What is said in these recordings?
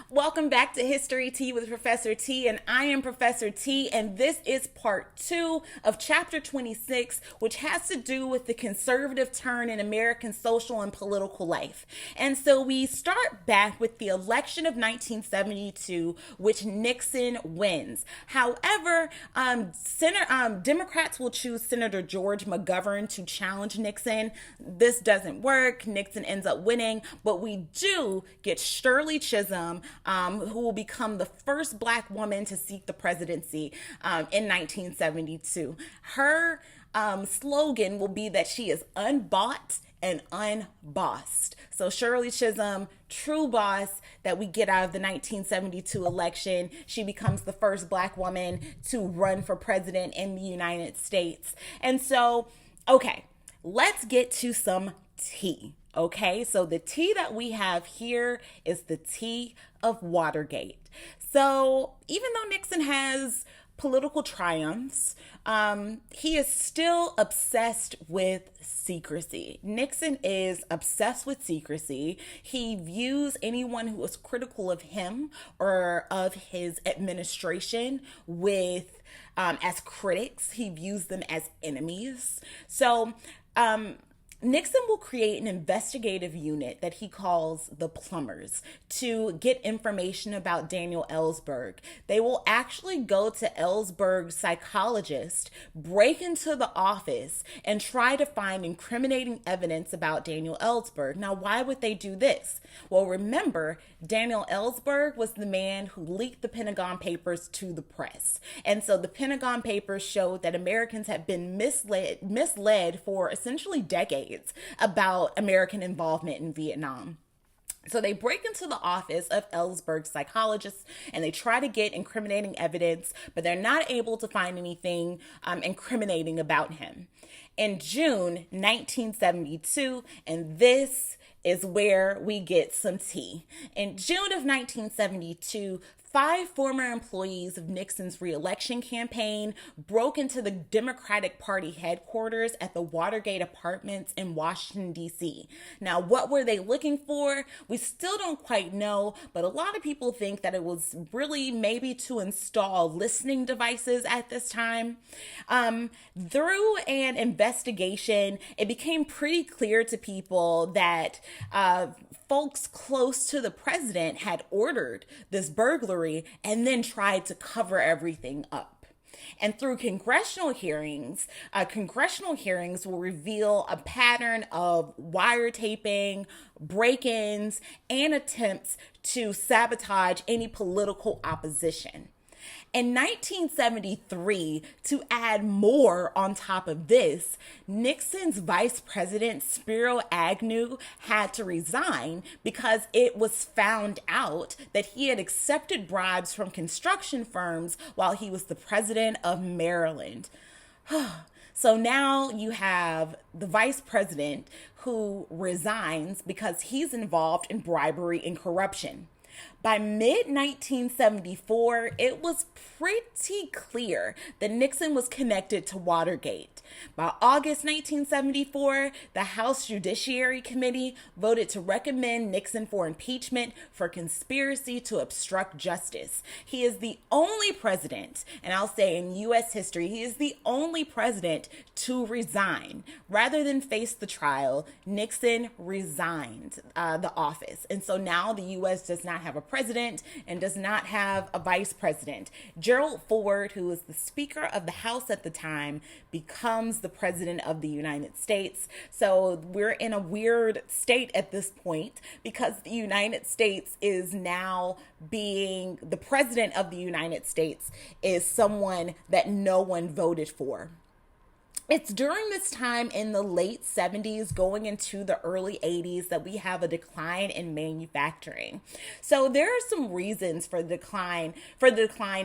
Welcome back to History Tea with Professor T, and I am Professor T, and this is part 2 of chapter 26, which has to do with the conservative turn in American social and political life. And so we start back with the election of 1972, which Nixon wins. However, Democrats will choose Senator George McGovern to challenge Nixon. This doesn't work. Nixon ends up winning, but we do get Shirley Chisholm, who will become the first Black woman to seek the presidency in 1972. Her slogan will be that she is unbought and unbossed. So Shirley Chisholm, true boss that we get out of the 1972 election. She becomes the first Black woman to run for president in the United States. And so, okay, let's get to some tea. Okay, so the tea that we have here is the tea of Watergate. So even though Nixon has political triumphs, he is still obsessed with secrecy. Nixon is obsessed with secrecy. He views anyone who is critical of him or of his administration with as critics. He views them as enemies. So Nixon will create an investigative unit that he calls the Plumbers to get information about Daniel Ellsberg. They will actually go to Ellsberg's psychologist, break into the office, and try to find incriminating evidence about Daniel Ellsberg. Now, why would they do this? Well, remember, Daniel Ellsberg was the man who leaked the Pentagon Papers to the press. And so the Pentagon Papers showed that Americans had been misled for essentially decades about American involvement in Vietnam. So they break into the office of Ellsberg's psychologist and they try to get incriminating evidence, but they're not able to find anything incriminating about him. In June 1972, and this is where we get some tea. In June of 1972, 5 former employees of Nixon's re-election campaign broke into the Democratic Party headquarters at the Watergate apartments in Washington, D.C. Now, what were they looking for? We still don't quite know, but a lot of people think that it was really maybe to install listening devices at this time. Through an investigation, it became pretty clear to people that folks close to the president had ordered this burglary and then tried to cover everything up. And through congressional hearings will reveal a pattern of wiretaping, break-ins, and attempts to sabotage any political opposition. In 1973, to add more on top of this, Nixon's vice president, Spiro Agnew, had to resign because it was found out that he had accepted bribes from construction firms while he was the president of Maryland. So now you have the vice president who resigns because he's involved in bribery and corruption. By mid-1974, it was pretty clear that Nixon was connected to Watergate. By August 1974, the House Judiciary Committee voted to recommend Nixon for impeachment for conspiracy to obstruct justice. He is the only president, and I'll say in U.S. history, he is the only president to resign. Rather than face the trial, Nixon resigned the office. And so now the U.S. does not have a president and does not have a vice president. Gerald Ford, who was the Speaker of the House at the time, becomes the President of the United States. So we're in a weird state at this point because the United States is now being, the President of the United States is someone that no one voted for. It's during this time in the late 70s going into the early 80s that we have a decline in manufacturing. So there are some reasons for the decline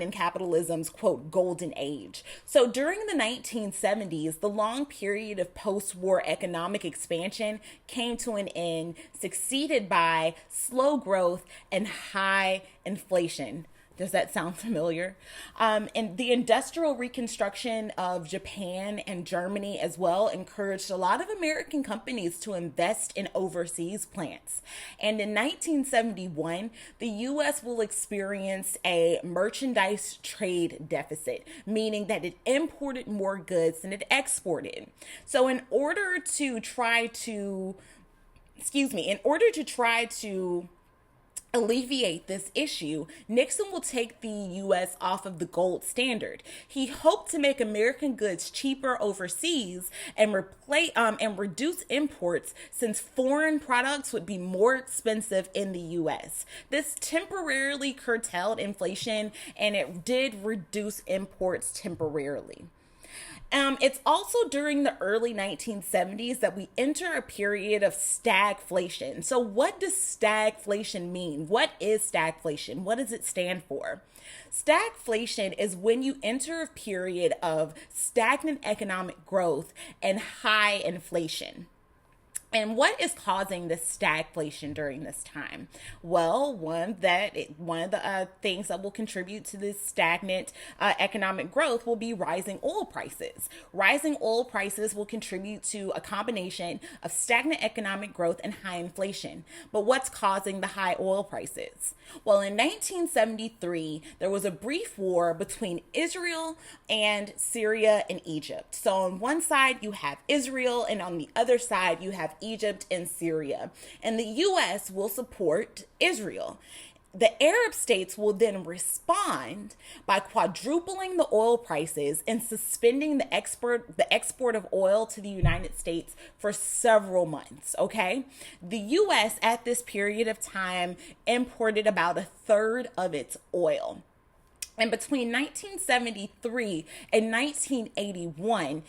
in capitalism's, quote, golden age. So during the 1970s, the long period of post-war economic expansion came to an end, succeeded by slow growth and high inflation. Does that sound familiar? And the industrial reconstruction of Japan and Germany as well encouraged a lot of American companies to invest in overseas plants. And in 1971, the U.S. will experience a merchandise trade deficit, meaning that it imported more goods than it exported. So in order to try to alleviate this issue, Nixon will take the U.S. off of the gold standard. He hoped to make American goods cheaper overseas and reduce imports, since foreign products would be more expensive in the U.S. This temporarily curtailed inflation, and it did reduce imports temporarily. It's also during the early 1970s that we enter a period of stagflation. So what does stagflation mean? What is stagflation? What does it stand for? Stagflation is when you enter a period of stagnant economic growth and high inflation. And what is causing this stagflation during this time? Well, one of the things that will contribute to this stagnant economic growth will be rising oil prices. Rising oil prices will contribute to a combination of stagnant economic growth and high inflation. But what's causing the high oil prices? Well, in 1973, there was a brief war between Israel and Syria and Egypt. So on one side, you have Israel, and on the other side, you have Egypt and Syria. And the U.S. will support Israel. The Arab states will then respond by quadrupling the oil prices and suspending the export of oil to the United States for several months, okay? The U.S. at this period of time imported about a third of its oil. And between 1973 and 1981,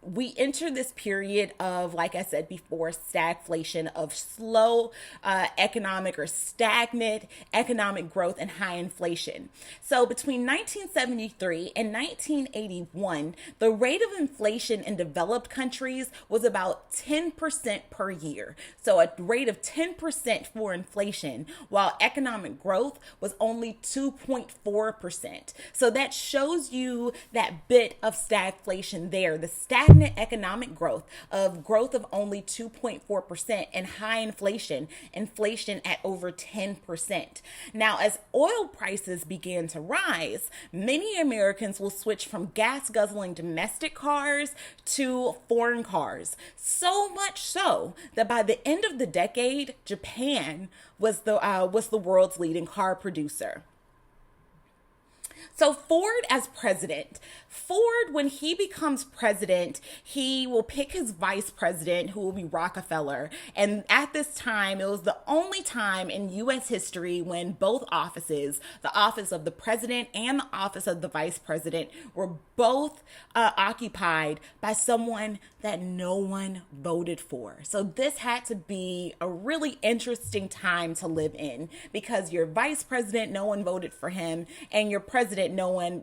we enter this period of, like I said before, stagflation, of slow economic or stagnant economic growth and high inflation. So between 1973 and 1981, the rate of inflation in developed countries was about 10% per year. So a rate of 10% for inflation, while economic growth was only 2.4%. So that shows you that bit of stagflation there. The stagnant economic growth of only 2.4% and high inflation at over 10%. Now, as oil prices began to rise, many Americans will switch from gas guzzling domestic cars to foreign cars. So much so that by the end of the decade, Japan was the world's leading car producer. So Ford as president. Ford, when he becomes president, he will pick his vice president, who will be Rockefeller. And at this time, it was the only time in U.S. history when both offices, the office of the president and the office of the vice president, were both occupied by someone that no one voted for. So this had to be a really interesting time to live in, because your vice president, no one voted for him, and your president,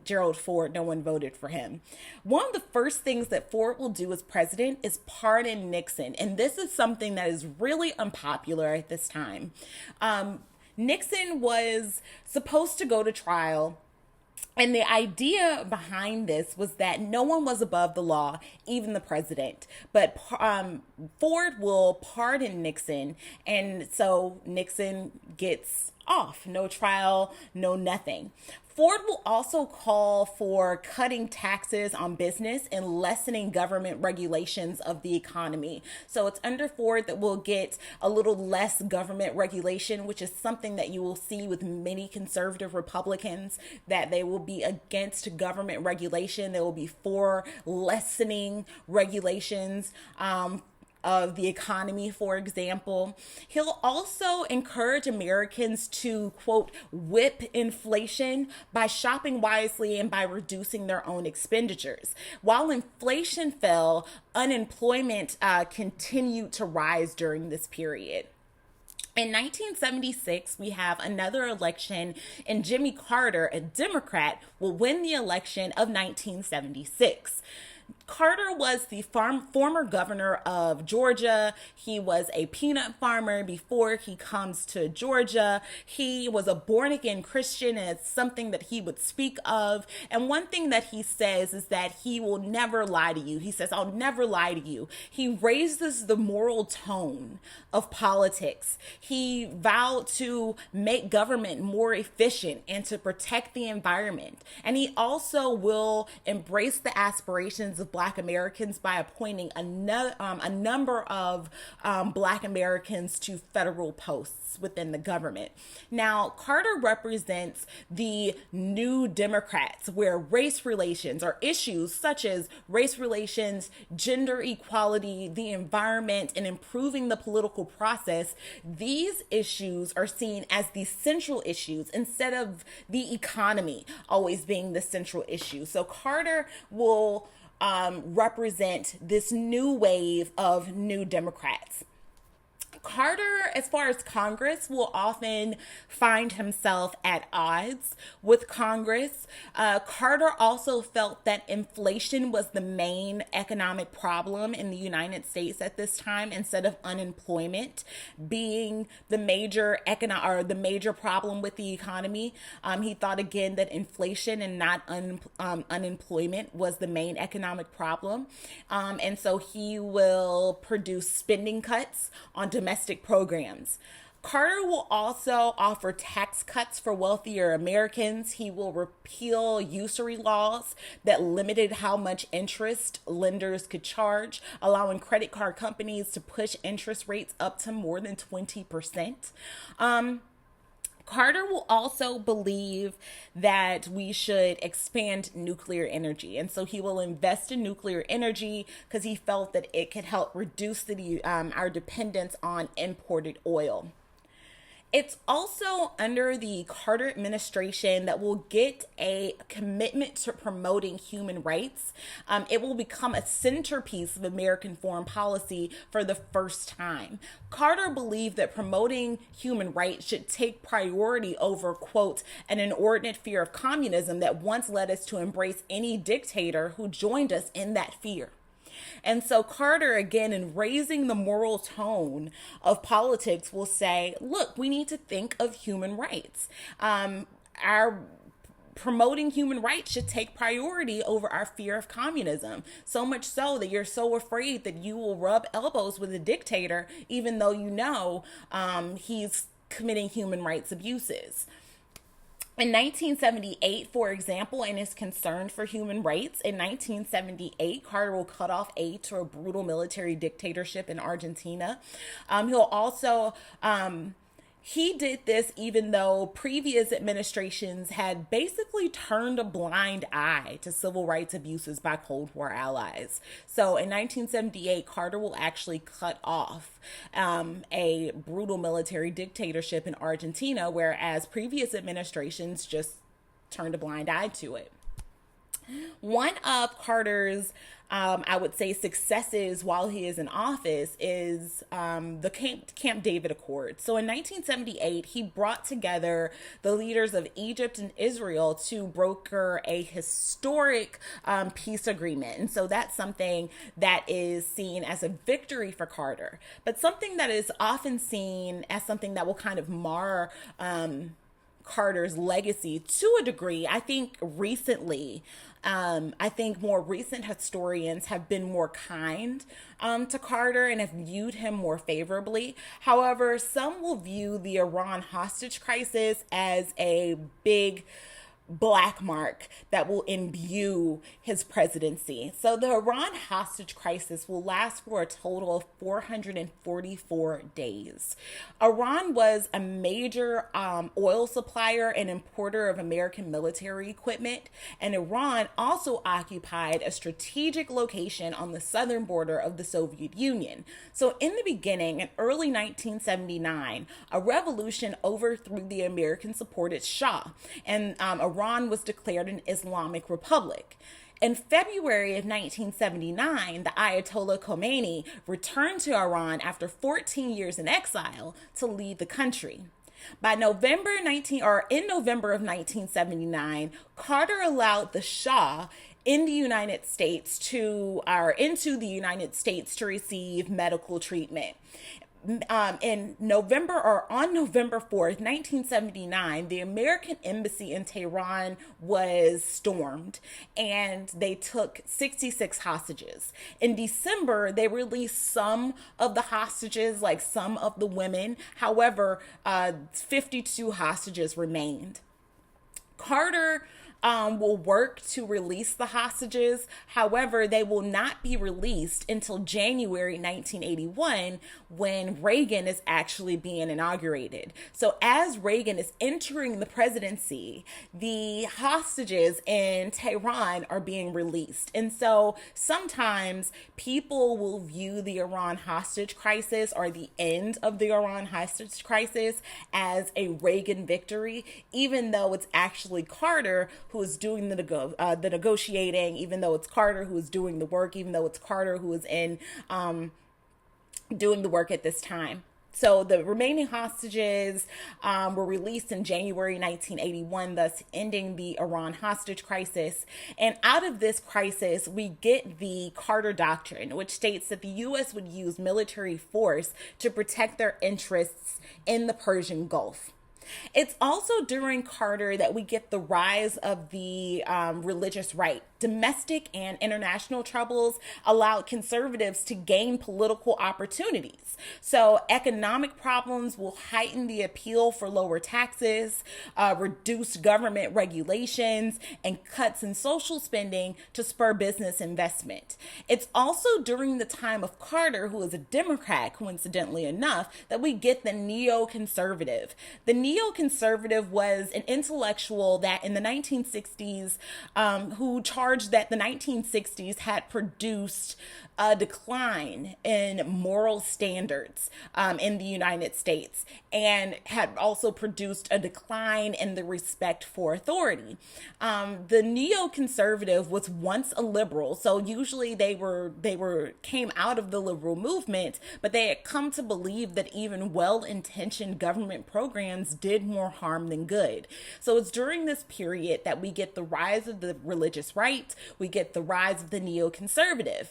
Gerald Ford, no one voted for him. One of the first things that Ford will do as president is pardon Nixon. And this is something that is really unpopular at this time. Nixon was supposed to go to trial. And the idea behind this was that no one was above the law, even the president. But Ford will pardon Nixon, and so Nixon gets off. No trial, no nothing. Ford will also call for cutting taxes on business and lessening government regulations of the economy. So it's under Ford that we'll get a little less government regulation, which is something that you will see with many conservative Republicans, that they will be against government regulation. They will be for lessening regulations of the economy, for example. He'll also encourage Americans to, quote, whip inflation by shopping wisely and by reducing their own expenditures. While inflation fell, unemployment continued to rise during this period. In 1976, we have another election, and Jimmy Carter, a Democrat, will win the election of 1976. Carter was the former governor of Georgia. He was a peanut farmer before he comes to Georgia. He was a born again Christian, and it's something that he would speak of. And one thing that he says is that he will never lie to you. He says, I'll never lie to you. He raises the moral tone of politics. He vowed to make government more efficient and to protect the environment. And he also will embrace the aspirations of Black Americans by appointing a number of Black Americans to federal posts within the government. Now, Carter represents the New Democrats, where race relations or issues such as race relations, gender equality, the environment, and improving the political process, these issues are seen as the central issues instead of the economy always being the central issue. So Carter will represent this new wave of New Democrats. Carter, as far as Congress, will often find himself at odds with Congress. Carter also felt that inflation was the main economic problem in the United States at this time, instead of unemployment being the major problem with the economy. He thought again that inflation and not unemployment was the main economic problem, and so he will produce spending cuts on domestic programs. Carter will also offer tax cuts for wealthier Americans. He will repeal usury laws that limited how much interest lenders could charge, allowing credit card companies to push interest rates up to more than 20%. Carter will also believe that we should expand nuclear energy. And so he will invest in nuclear energy because he felt that it could help reduce our dependence on imported oil. It's also under the Carter administration that we'll get a commitment to promoting human rights. It will become a centerpiece of American foreign policy for the first time. Carter believed that promoting human rights should take priority over, quote, an inordinate fear of communism that once led us to embrace any dictator who joined us in that fear. And so Carter, again, in raising the moral tone of politics, will say, look, we need to think of human rights. Our promoting human rights should take priority over our fear of communism. So much so that you're so afraid that you will rub elbows with a dictator, even though you know he's committing human rights abuses. In 1978, for example, and is concerned for human rights, in 1978, Carter will cut off aid to a brutal military dictatorship in Argentina. He'll also He did this even though previous administrations had basically turned a blind eye to civil rights abuses by Cold War allies. So in 1978, Carter will actually cut off a brutal military dictatorship in Argentina, whereas previous administrations just turned a blind eye to it. One of Carter's, I would say, successes while he is in office is the Camp David Accord. So in 1978, he brought together the leaders of Egypt and Israel to broker a historic peace agreement. And so that's something that is seen as a victory for Carter, but something that is often seen as something that will kind of mar Carter's legacy to a degree. I think more recent historians have been more kind to Carter and have viewed him more favorably. However, some will view the Iran hostage crisis as a big black mark that will imbue his presidency. So the Iran hostage crisis will last for a total of 444 days. Iran was a major oil supplier and importer of American military equipment, and Iran also occupied a strategic location on the southern border of the Soviet Union. So in the beginning, in early 1979, a revolution overthrew the American-supported Shah, and Iran was declared an Islamic Republic. In February of 1979, the Ayatollah Khomeini returned to Iran after 14 years in exile to lead the country. In November of 1979, Carter allowed the Shah in the United States to, or into the United States to receive medical treatment. In November, or on November 4th, 1979, the American embassy in Tehran was stormed and they took 66 hostages. In December, they released some of the hostages, like some of the women. However, 52 hostages remained. Carter will work to release the hostages. However, they will not be released until January 1981, when Reagan is actually being inaugurated. So as Reagan is entering the presidency, the hostages in Tehran are being released. And so sometimes people will view the Iran hostage crisis, or the end of the Iran hostage crisis, as a Reagan victory, even though it's actually Carter who is doing the negotiating, even though it's Carter who is doing the work, even though it's Carter who is in doing the work at this time. So the remaining hostages were released in January 1981, thus ending the Iran hostage crisis. And out of this crisis, we get the Carter Doctrine, which states that the U.S. would use military force to protect their interests in the Persian Gulf. It's also during Carter that we get the rise of the religious right. Domestic and international troubles allowed conservatives to gain political opportunities. So economic problems will heighten the appeal for lower taxes, reduced government regulations, and cuts in social spending to spur business investment. It's also during the time of Carter, who is a Democrat, coincidentally enough, that we get the neoconservative. The neoconservative was an intellectual that in the 1960s who charged that the 1960s had produced a decline in moral standards in the United States, and had also produced a decline in the respect for authority. The neoconservative was once a liberal, so usually they came out of the liberal movement, but they had come to believe that even well-intentioned government programs did more harm than good. So it's during this period that we get the rise of the religious right, we get the rise of the neoconservative.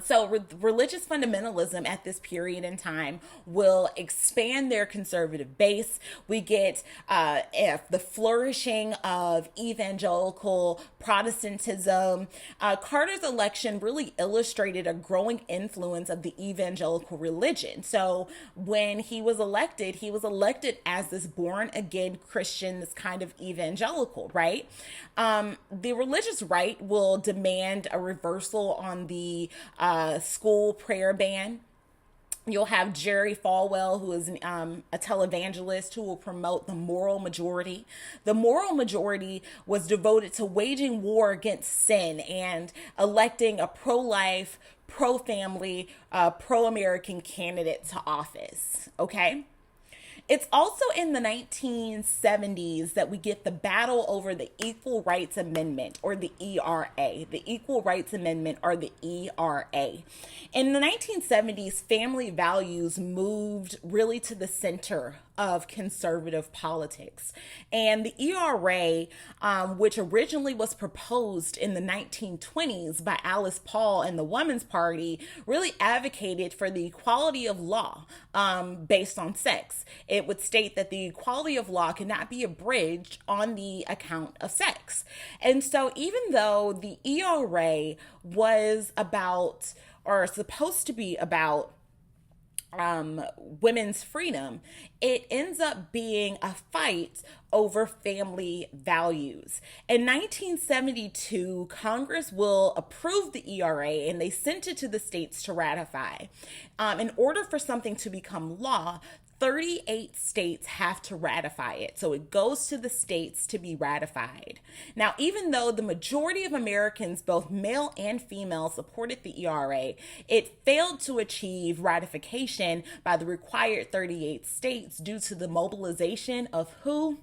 So religious fundamentalism at this period in time will expand their conservative base. We get the flourishing of evangelical Protestantism. Carter's election really illustrated a growing influence of the evangelical religion. So when he was elected as this born-again Christian, this kind of evangelical, right? The religious right will demand a reversal on the school prayer ban. You'll have Jerry Falwell, who is a televangelist who will promote the moral majority. The moral majority was devoted to waging war against sin and electing a pro-life, pro-family, pro-American candidate to office. Okay? It's also in the 1970s that we get the battle over the Equal Rights Amendment, or the ERA. The Equal Rights Amendment, or the ERA. In the 1970s, family values moved really to the center of conservative politics. And the ERA, which originally was proposed in the 1920s by Alice Paul and the Women's Party, really advocated for the equality of law based on sex. It would state that the equality of law cannot be abridged on the account of sex. And so even though the ERA was about, or supposed to be about, women's freedom, it ends up being a fight over family values. In 1972, Congress will approve the ERA and they sent it to the states to ratify. In order for something to become law, 38 states have to ratify it. So it goes to the states to be ratified. Now, even though the majority of Americans, both male and female, supported the ERA, it failed to achieve ratification by the required 38 states due to the mobilization of who?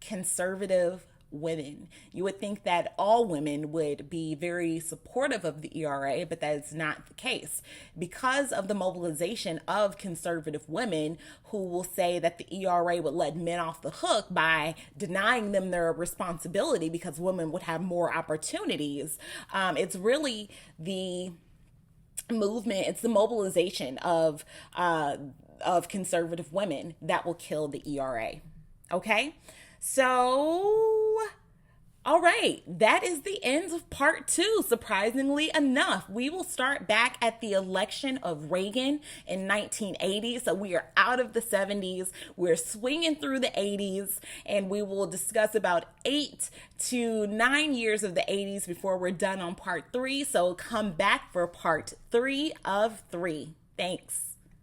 Conservative women. You would think that all women would be very supportive of the ERA, but that is not the case. Because of the mobilization of conservative women who will say that the ERA would let men off the hook by denying them their responsibility because women would have more opportunities, it's really the movement, it's the mobilization of conservative women that will kill the ERA. Okay? So, all right, that is the end of part 2, surprisingly enough. We will start back at the election of Reagan in 1980. So we are out of the 70s. We're swinging through the 80s, and we will discuss about 8 to 9 years of the 80s before we're done on part 3. So come back for part 3 of 3. Thanks.